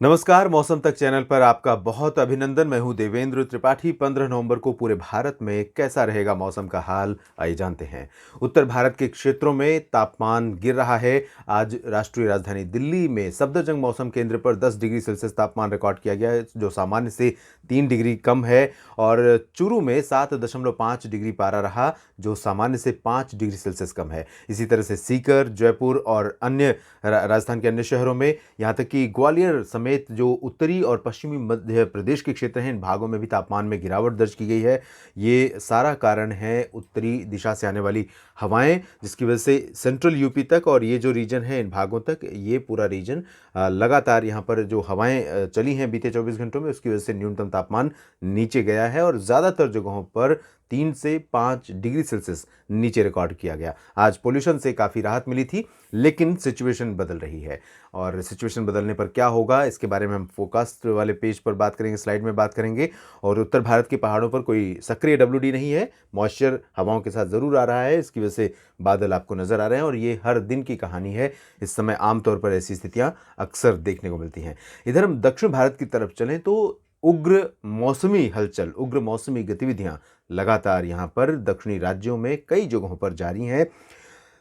नमस्कार, मौसम तक चैनल पर आपका बहुत अभिनंदन। मैं हूं देवेंद्र त्रिपाठी। 15 नवंबर को पूरे भारत में कैसा रहेगा मौसम का हाल, आइए जानते हैं। उत्तर भारत के क्षेत्रों में तापमान गिर रहा है। आज राष्ट्रीय राजधानी दिल्ली में सफदरजंग मौसम केंद्र पर 10 डिग्री सेल्सियस तापमान रिकॉर्ड किया गया है, जो सामान्य से 3 डिग्री कम है। और चूरू में 7.5 डिग्री पारा रहा, जो सामान्य से 5 डिग्री सेल्सियस कम है। इसी तरह से सीकर, जयपुर और अन्य राजस्थान के अन्य शहरों में, यहाँ तक कि ग्वालियर समेत जो उत्तरी और पश्चिमी मध्य प्रदेश के क्षेत्र हैं, इन भागों में भी तापमान में गिरावट दर्ज की गई है। ये सारा कारण है उत्तरी दिशा से आने वाली हवाएं, जिसकी वजह से सेंट्रल यूपी तक और ये जो रीजन है, इन भागों तक, ये पूरा रीजन लगातार यहाँ पर जो हवाएं चली हैं बीते 24 घंटों में, उसकी वजह से न्यूनतम तापमान नीचे गया है और ज़्यादातर जगहों पर 3 से 5 डिग्री सेल्सियस नीचे रिकॉर्ड किया गया। आज पोल्यूशन से काफ़ी राहत मिली थी, लेकिन सिचुएशन बदल रही है। और सिचुएशन बदलने पर क्या होगा, इसके बारे में हम फोरकास्ट वाले पेज पर बात करेंगे, स्लाइड में बात करेंगे। और उत्तर भारत के पहाड़ों पर कोई सक्रिय WD नहीं है, मॉइस्चर हवाओं के साथ ज़रूर आ रहा है, इसकी वजह से बादल आपको नज़र आ रहे हैं और ये हर दिन की कहानी है। इस समय आमतौर पर ऐसी स्थितियाँ अक्सर देखने को मिलती हैं। इधर हम दक्षिण भारत की तरफ चलें तो उग्र मौसमी हलचल, उग्र मौसमी गतिविधियां लगातार यहां पर दक्षिणी राज्यों में कई जगहों पर जारी हैं।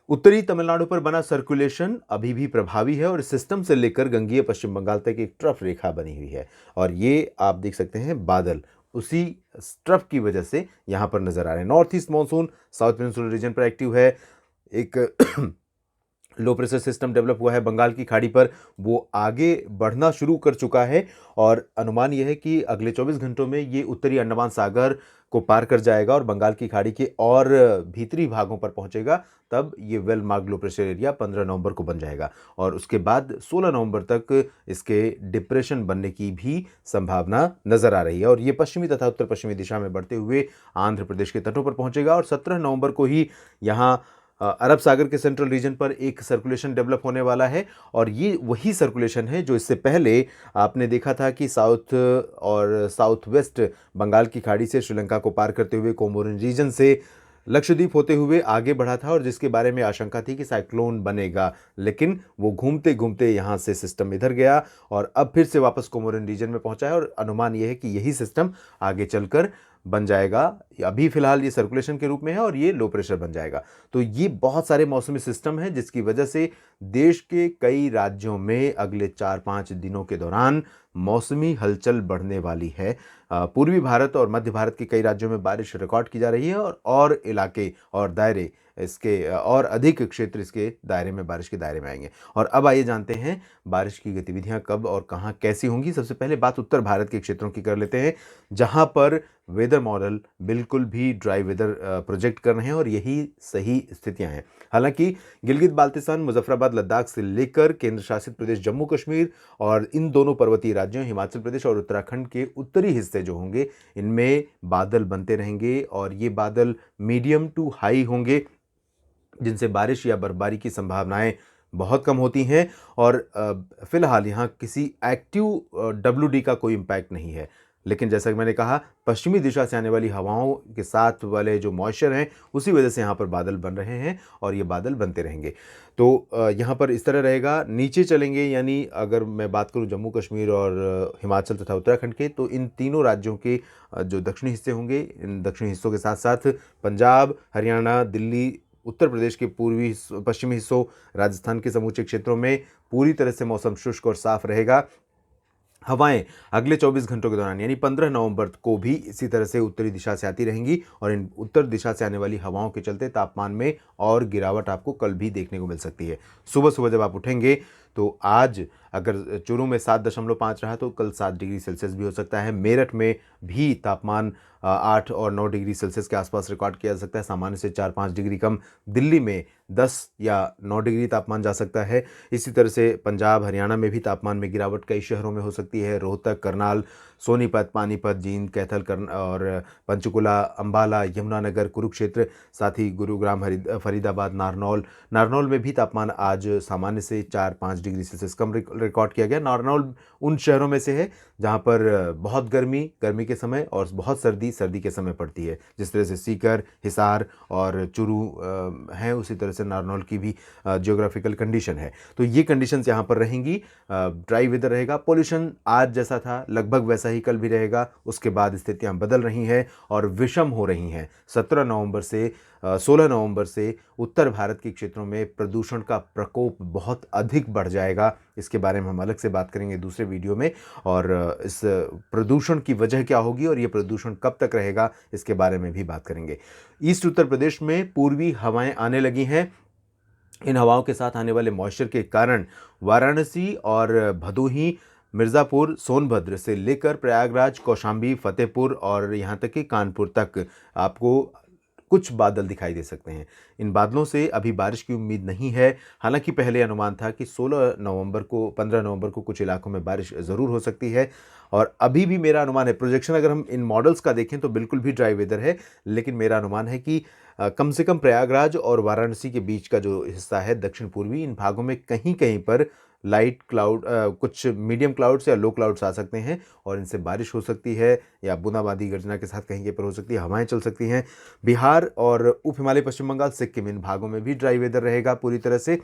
उत्तरी तमिलनाडु पर बना सर्कुलेशन अभी भी प्रभावी है और इस सिस्टम से लेकर गंगीय पश्चिम बंगाल तक एक ट्रफ रेखा बनी हुई है। और ये आप देख सकते हैं, बादल उसी ट्रफ की वजह से यहां पर नजर आ रहे हैं। North east monsoon south peninsular reason पर एक्टिव है। एक लो प्रेशर सिस्टम डेवलप हुआ है बंगाल की खाड़ी पर, वो आगे बढ़ना शुरू कर चुका है और अनुमान यह है कि अगले 24 घंटों में ये उत्तरी अंडमान सागर को पार कर जाएगा और बंगाल की खाड़ी के और भीतरी भागों पर पहुंचेगा। तब ये well marked low pressure area 15 नवंबर को बन जाएगा और उसके बाद 16 नवंबर तक इसके डिप्रेशन बनने की भी संभावना नजर आ रही है और ये पश्चिमी तथा उत्तर पश्चिमी दिशा में बढ़ते हुए आंध्र प्रदेश के तटों पर पहुंचेगा और 17 नवंबर को ही यहाँ अरब सागर के सेंट्रल रीजन पर एक सर्कुलेशन डेवलप होने वाला है। और ये वही सर्कुलेशन है जो इससे पहले आपने देखा था कि साउथ और साउथ वेस्ट बंगाल की खाड़ी से श्रीलंका को पार करते हुए कोमोरिन रीजन से लक्षद्वीप होते हुए आगे बढ़ा था और जिसके बारे में आशंका थी कि साइक्लोन बनेगा, लेकिन वो घूमते घूमते यहाँ से सिस्टम इधर गया और अब फिर से वापस कोमोरिन रीजन में पहुंचा है और अनुमान यह है कि यही सिस्टम आगे चलकर बन जाएगा। अभी फिलहाल ये सर्कुलेशन के रूप में है और ये लो प्रेशर बन जाएगा। तो ये बहुत सारे मौसमी सिस्टम हैं जिसकी वजह से देश के कई राज्यों में अगले 4-5 दिनों के दौरान मौसमी हलचल बढ़ने वाली है। पूर्वी भारत और मध्य भारत के कई राज्यों में बारिश रिकॉर्ड की जा रही है और इलाके और दायरे इसके और अधिक क्षेत्र इसके दायरे में, बारिश के दायरे में आएंगे। और अब आइए जानते हैं बारिश की गतिविधियां कब और कहां कैसी होंगी। सबसे पहले बात उत्तर भारत के क्षेत्रों की कर लेते हैं, जहां पर वेदर मॉडल बिल्कुल भी ड्राई वेदर प्रोजेक्ट कर रहे हैं और यही सही स्थितियां हैं। हालांकि गिलगित बाल्टिस्तान, मुजफ्फराबाद, लद्दाख से लेकर केंद्र शासित प्रदेश जम्मू कश्मीर और इन दोनों पर्वतीय राज्यों हिमाचल प्रदेश और उत्तराखंड के उत्तरी हिस्से जो होंगे, इनमें बादल बनते रहेंगे और ये बादल मीडियम टू हाई होंगे, जिनसे बारिश या बर्फबारी की संभावनाएं बहुत कम होती हैं। और फिलहाल यहाँ किसी एक्टिव WD का कोई इम्पैक्ट नहीं है, लेकिन जैसा कि मैंने कहा, पश्चिमी दिशा से आने वाली हवाओं के साथ वाले जो मॉइस्चर हैं, उसी वजह से यहाँ पर बादल बन रहे हैं और ये बादल बनते रहेंगे। तो यहाँ पर इस तरह रहेगा। नीचे चलेंगे, यानी अगर मैं बात करूँ जम्मू कश्मीर और हिमाचल तथा उत्तराखंड के, तो इन तीनों राज्यों के जो दक्षिणी हिस्से होंगे, इन दक्षिणी हिस्सों के साथ साथ पंजाब, हरियाणा, दिल्ली, उत्तर प्रदेश के पूर्वी पश्चिमी हिस्सों, राजस्थान के समूचे क्षेत्रों में पूरी तरह से मौसम शुष्क और साफ रहेगा। हवाएं अगले 24 घंटों के दौरान यानी 15 नवंबर को भी इसी तरह से उत्तरी दिशा से आती रहेंगी और इन उत्तर दिशा से आने वाली हवाओं के चलते तापमान में और गिरावट आपको कल भी देखने को मिल सकती है। सुबह सुबह जब आप उठेंगे तो आज अगर चूरू में 7.5 रहा तो कल 7 डिग्री सेल्सियस भी हो सकता है। मेरठ में भी तापमान 8 और 9 डिग्री सेल्सियस के आसपास रिकॉर्ड किया जा सकता है, सामान्य से 4-5 डिग्री कम। दिल्ली में 10 या 9 डिग्री तापमान जा सकता है। इसी तरह से पंजाब, हरियाणा में भी तापमान में गिरावट कई शहरों में हो सकती है। रोहतक, करनाल, सोनीपत, पानीपत, जींद, कैथल और पंचकुला, अंबाला, यमुनानगर, कुरुक्षेत्र, साथ ही गुरुग्राम, फरीदाबाद, नारनौल में भी तापमान आज सामान्य से 4-5 डिग्री सेल्सियस कम रिकॉर्ड किया गया। नारनौल उन शहरों में से है जहाँ पर बहुत गर्मी के समय और बहुत सर्दी के समय पड़ती है। जिस तरह से सीकर, हिसार और चुरू हैं, उसी तरह से नारनौल की भी जियोग्राफिकल कंडीशन है। तो ये कंडीशंस यहाँ पर रहेंगी। ड्राई वेदर रहेगा, पोल्यूशन आज जैसा था लगभग वैसा ही कल भी रहेगा। उसके बाद स्थितियाँ बदल रही हैं और विषम हो रही हैं। 17 नवंबर से 16 नवंबर से उत्तर भारत के क्षेत्रों में प्रदूषण का प्रकोप बहुत अधिक बढ़ जाएगा। इसके बारे में हम अलग से बात करेंगे दूसरे वीडियो में, और इस प्रदूषण की वजह क्या होगी और ये प्रदूषण कब तक रहेगा इसके बारे में भी बात करेंगे। ईस्ट उत्तर प्रदेश में पूर्वी हवाएं आने लगी हैं। इन हवाओं के साथ आने वाले मॉइस्चर के कारण वाराणसी और भदोही, मिर्ज़ापुर, सोनभद्र से लेकर प्रयागराज, कौशाम्बी, फतेहपुर और यहाँ तक कि कानपुर तक आपको कुछ बादल दिखाई दे सकते हैं। इन बादलों से अभी बारिश की उम्मीद नहीं है। हालांकि पहले अनुमान था कि 16 नवंबर को 15 नवंबर को कुछ इलाकों में बारिश ज़रूर हो सकती है, और अभी भी मेरा अनुमान है, प्रोजेक्शन अगर हम इन मॉडल्स का देखें तो बिल्कुल भी ड्राई वेदर है। लेकिन मेरा अनुमान है कि कम से कम प्रयागराज और वाराणसी के बीच का जो हिस्सा है दक्षिण पूर्वी, इन भागों में कहीं कहीं पर लाइट क्लाउड, कुछ मीडियम क्लाउड्स या लो क्लाउड्स आ सकते हैं और इनसे बारिश हो सकती है या बूंदाबांदी गर्जना के साथ कहीं कहीं पर हो सकती है, हवाएं चल सकती हैं। बिहार और उप हिमालय पश्चिम बंगाल, सिक्किम, इन भागों में भी ड्राई वेदर रहेगा पूरी तरह से।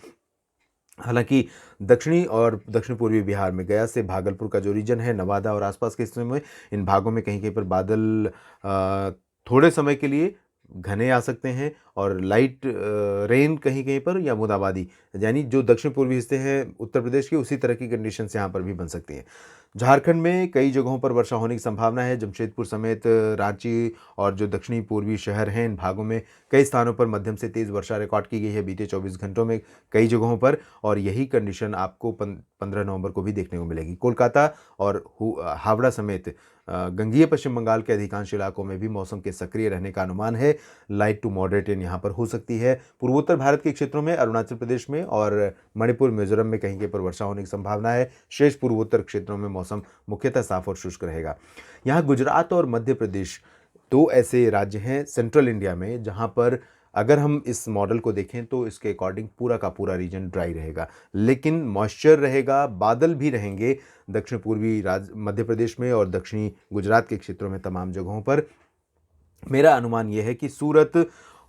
हालांकि दक्षिणी और दक्षिण पूर्वी बिहार में गया से भागलपुर का जो रीजन है, नवादा और आसपास के हिस्सों में, इन भागों में कहीं कहीं पर बादल थोड़े समय के लिए घने आ सकते हैं और लाइट रेन कहीं कहीं पर या बूंदाबांदी, यानी जो दक्षिण पूर्वी हिस्से हैं उत्तर प्रदेश के, उसी तरह की कंडीशंस यहाँ पर भी बन सकती हैं। झारखंड में कई जगहों पर वर्षा होने की संभावना है। जमशेदपुर समेत रांची और जो दक्षिणी पूर्वी शहर हैं, इन भागों में कई स्थानों पर मध्यम से तेज़ वर्षा रिकॉर्ड की गई है बीते 24 घंटों में कई जगहों पर, और यही कंडीशन आपको 15 नवंबर को भी देखने को मिलेगी। कोलकाता और हावड़ा समेत गंगीय पश्चिम बंगाल के अधिकांश इलाकों में भी मौसम के सक्रिय रहने का अनुमान है। लाइट टू मॉडरेट रेन यहाँ पर हो सकती है। पूर्वोत्तर भारत के क्षेत्रों में, अरुणाचल प्रदेश में और मणिपुर, मिजोरम में कहीं कहीं पर वर्षा होने की संभावना है। शेष पूर्वोत्तर क्षेत्रों में मौसम मुख्यतः साफ और शुष्क रहेगा। यहाँ गुजरात और मध्य प्रदेश दो ऐसे राज्य हैं सेंट्रल इंडिया में जहाँ पर अगर हम इस मॉडल को देखें तो इसके अकॉर्डिंग पूरा का पूरा रीजन ड्राई रहेगा, लेकिन मॉइस्चर रहेगा, बादल भी रहेंगे दक्षिण पूर्वी राज्य मध्य प्रदेश में और दक्षिणी गुजरात के क्षेत्रों में तमाम जगहों पर। मेरा अनुमान यह है कि सूरत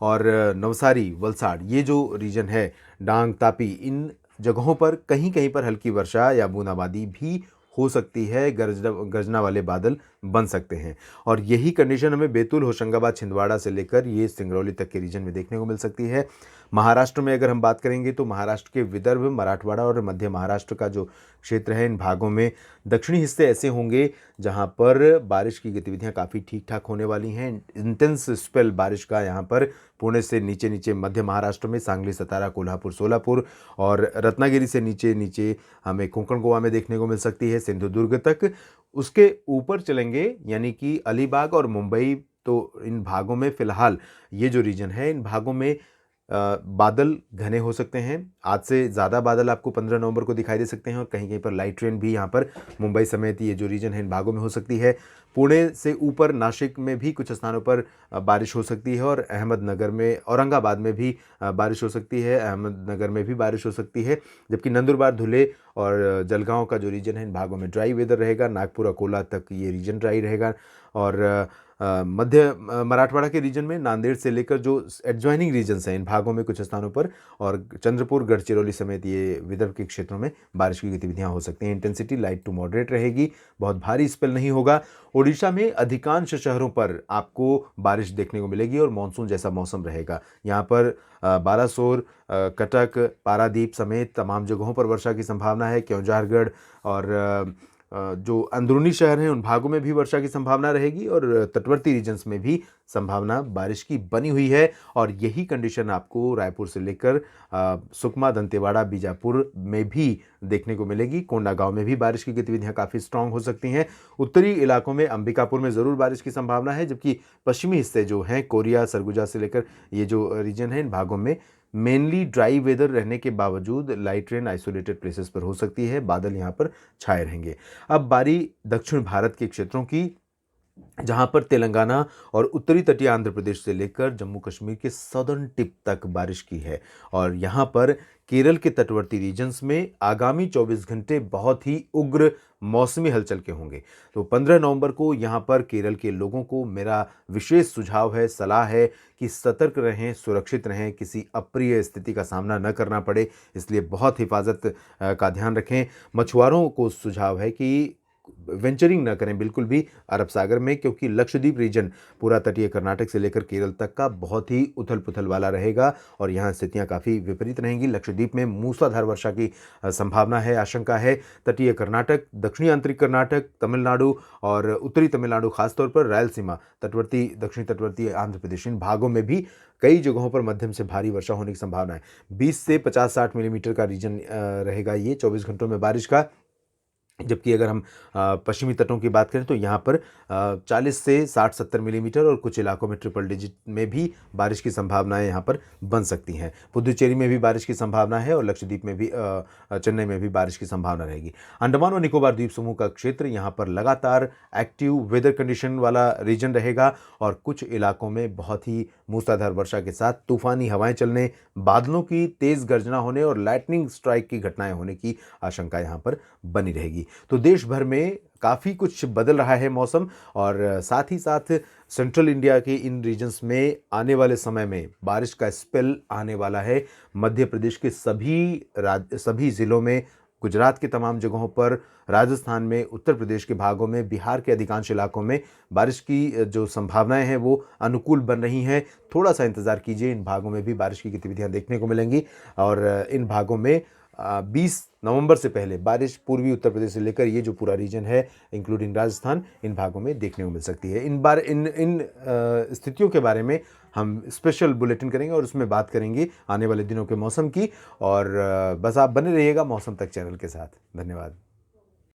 और नवसारी, वलसाड़, ये जो रीजन है, डांग, तापी, इन जगहों पर कहीं कहीं पर हल्की वर्षा या बूंदाबांदी भी हो सकती है, गर्जना वाले बादल बन सकते हैं। और यही कंडीशन हमें बैतूल, होशंगाबाद, छिंदवाड़ा से लेकर ये सिंगरौली तक के रीजन में देखने को मिल सकती है। महाराष्ट्र में अगर हम बात करेंगे तो महाराष्ट्र के विदर्भ, मराठवाड़ा और मध्य महाराष्ट्र का जो क्षेत्र है, इन भागों में दक्षिणी हिस्से ऐसे होंगे जहां पर बारिश की गतिविधियां काफ़ी ठीक ठाक होने वाली हैं। इंटेंस स्पेल बारिश का यहाँ पर पुणे से नीचे नीचे मध्य महाराष्ट्र में सांगली, सतारा, कोल्हापुर, सोलापुर और रत्नागिरी से नीचे नीचे हमें कोंकण गोवा में देखने को मिल सकती है, सिंधुदुर्ग तक। उसके ऊपर चलेंगे यानी कि अलीबाग और मुंबई, तो इन भागों में फिलहाल ये जो रीजन है, इन भागों में बादल घने हो सकते हैं। आज से ज़्यादा बादल आपको 15 नवंबर को दिखाई दे सकते हैं और कहीं कहीं पर लाइट रेन भी यहाँ पर मुंबई समेत ये जो रीजन है इन भागों में हो सकती है। पुणे से ऊपर नासिक में भी कुछ स्थानों पर बारिश हो सकती है और अहमदनगर में, औरंगाबाद में भी बारिश हो सकती है, अहमदनगर में भी बारिश हो सकती है। जबकि नंदुरबार, धुले और जलगांव का जो रीजन है इन भागों में ड्राई वेदर रहेगा। नागपुर, अकोला तक ये रीजन ड्राई रहेगा। और मध्य मराठवाड़ा के रीजन में नांदेड़ से लेकर जो एडजॉइनिंग रीजन्स हैं इन भागों में कुछ स्थानों पर, और चंद्रपुर, गढ़चिरौली समेत ये विदर्भ के क्षेत्रों में बारिश की गतिविधियां हो सकती हैं। इंटेंसिटी लाइट टू मॉडरेट रहेगी, बहुत भारी स्पेल नहीं होगा। ओडिशा में अधिकांश शहरों पर आपको बारिश देखने को मिलेगी और मानसून जैसा मौसम रहेगा। यहाँ पर बालासोर, कटक, पारादीप समेत तमाम जगहों पर वर्षा की संभावना है। क्योंझारगढ़ और जो अंदरूनी शहर हैं उन भागों में भी वर्षा की संभावना रहेगी और तटवर्ती रीजन्स में भी संभावना बारिश की बनी हुई है। और यही कंडीशन आपको रायपुर से लेकर सुकमा, दंतेवाड़ा, बीजापुर में भी देखने को मिलेगी। कोंडागांव में भी बारिश की गतिविधियां काफ़ी स्ट्रांग हो सकती हैं। उत्तरी इलाकों में अंबिकापुर में ज़रूर बारिश की संभावना है, जबकि पश्चिमी हिस्से जो हैं, कोरिया, सरगुजा से लेकर ये जो रीजन है, इन भागों में मेनली ड्राई वेदर रहने के बावजूद लाइट रेन आइसोलेटेड प्लेसेस पर हो सकती है। बादल यहाँ पर छाए रहेंगे। अब बारी दक्षिण भारत के क्षेत्रों की, जहां पर तेलंगाना और उत्तरी तटीय आंध्र प्रदेश से लेकर जम्मू कश्मीर के सदर्न टिप तक बारिश की है। और यहां पर केरल के तटवर्ती रीजन्स में आगामी 24 घंटे बहुत ही उग्र मौसमी हलचल के होंगे। तो 15 नवंबर को यहां पर केरल के लोगों को मेरा विशेष सुझाव है, सलाह है कि सतर्क रहें, सुरक्षित रहें, किसी अप्रिय स्थिति का सामना न करना पड़े, इसलिए बहुत हिफाजत का ध्यान रखें। मछुआरों को सुझाव है कि वेंचरिंग ना करें बिल्कुल भी अरब सागर में, क्योंकि लक्षद्वीप रीजन पूरा तटीय कर्नाटक से लेकर केरल तक का बहुत ही उथल पुथल वाला रहेगा और यहाँ स्थितियां काफ़ी विपरीत रहेंगी। लक्षद्वीप में मूसलाधार वर्षा की संभावना है, आशंका है। तटीय कर्नाटक, दक्षिणी आंतरिक कर्नाटक, तमिलनाडु और उत्तरी तमिलनाडु, खासतौर पर रायलसीमा, तटवर्ती दक्षिणी तटवर्ती आंध्र प्रदेश, इन भागों में भी कई जगहों पर मध्यम से भारी वर्षा होने की संभावना है। 20 से 50-60 मिलीमीटर का रीजन रहेगा ये 24 घंटों में बारिश का। जबकि अगर हम पश्चिमी तटों की बात करें तो यहाँ पर 40 से 60-70 मिलीमीटर और कुछ इलाकों में ट्रिपल डिजिट में भी बारिश की संभावनाएं यहाँ पर बन सकती हैं। पुदुचेरी में भी बारिश की संभावना है और लक्षद्वीप में भी, चेन्नई में भी बारिश की संभावना रहेगी। अंडमान और निकोबार द्वीप समूह का क्षेत्र यहाँ पर लगातार एक्टिव वेदर कंडीशन वाला रीजन रहेगा और कुछ इलाकों में बहुत ही मूसलाधार वर्षा के साथ तूफानी हवाएं चलने, बादलों की तेज गर्जना होने और लाइटनिंग स्ट्राइक की घटनाएं होने की आशंका यहाँ पर बनी रहेगी। तो देश भर में काफ़ी कुछ बदल रहा है मौसम और साथ ही साथ सेंट्रल इंडिया के इन रीजन्स में आने वाले समय में बारिश का स्पेल आने वाला है। मध्य प्रदेश के सभी ज़िलों में, गुजरात के तमाम जगहों पर, राजस्थान में, उत्तर प्रदेश के भागों में, बिहार के अधिकांश इलाकों में बारिश की जो संभावनाएं हैं वो अनुकूल बन रही हैं। थोड़ा सा इंतज़ार कीजिए, इन भागों में भी बारिश की गतिविधियां देखने को मिलेंगी और इन भागों में 20 नवंबर से पहले बारिश पूर्वी उत्तर प्रदेश से लेकर ये जो पूरा रीजन है इंक्लूडिंग राजस्थान, इन भागों में देखने को मिल सकती है। इन स्थितियों के बारे में हम स्पेशल बुलेटिन करेंगे और उसमें बात करेंगे आने वाले दिनों के मौसम की। और बस आप बने रहिएगा मौसम तक चैनल के साथ। धन्यवाद।